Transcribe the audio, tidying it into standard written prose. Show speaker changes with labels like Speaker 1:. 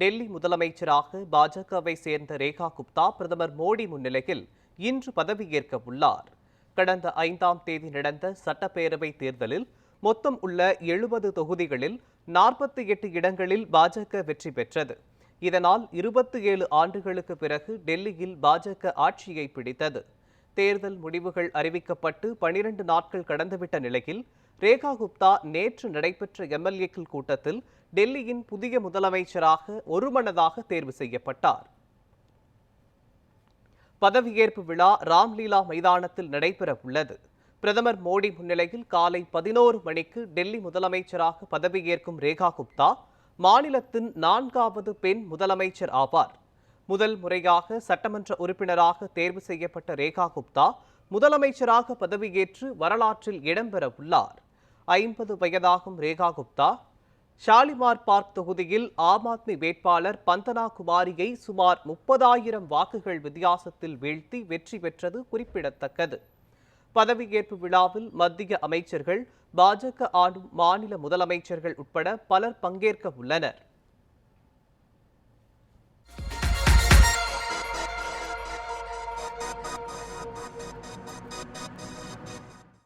Speaker 1: டெல்லி முதலமைச்சராக பாஜகவை சேர்ந்த ரேகா குப்தா பிரதமர் மோடி முன்னிலையில் இன்று பதவியேற்க உள்ளார். கடந்த 5ஆம் தேதி நடந்த சட்டப்பேரவை தேர்தலில் மொத்தம் உள்ள 70 தொகுதிகளில் 48 இடங்களில் பாஜக வெற்றி பெற்றது. இதனால் 27 ஆண்டுகளுக்கு பிறகு டெல்லியில் பாஜக ஆட்சியை பிடித்தது. தேர்தல் முடிவுகள் அறிவிக்கப்பட்டு 12 நாட்கள் கடந்துவிட்ட நிலையில் ரேகா குப்தா நேற்று நடைபெற்ற எம்எல்ஏக்கள் கூட்டத்தில் டெல்லியின் புதிய முதலமைச்சராக ஒருமனதாக தேர்வு செய்யப்பட்டார். பதவியேற்பு விழா ராம்லீலா மைதானத்தில் நடைபெற உள்ளது. பிரதமர் மோடி முன்னிலையில் காலை 11 மணிக்கு டெல்லி முதலமைச்சராக பதவியேற்கும் ரேகா குப்தா மாநிலத்தின் 4வது பெண் முதலமைச்சர் ஆவார். முதல் முறையாக சட்டமன்ற உறுப்பினராக தேர்வு செய்யப்பட்ட ரேகா குப்தா முதலமைச்சராக பதவியேற்று வரலாற்றில் இடம்பெற உள்ளார். 50 வயதாகும் ரேகா குப்தா ஷாலிமார் பார்க் தொகுதியில் ஆம் ஆத்மி வேட்பாளர் பந்தனா குமாரியை சுமார் 30,000 வாக்குகள் வித்தியாசத்தில் வீழ்த்தி வெற்றி பெற்றது குறிப்பிடத்தக்கது. பதவியேற்பு விழாவில் மத்திய அமைச்சர்கள், பாஜக ஆளும் மாநில முதலமைச்சர்கள் உட்பட பலர் பங்கேற்க உள்ளனர்.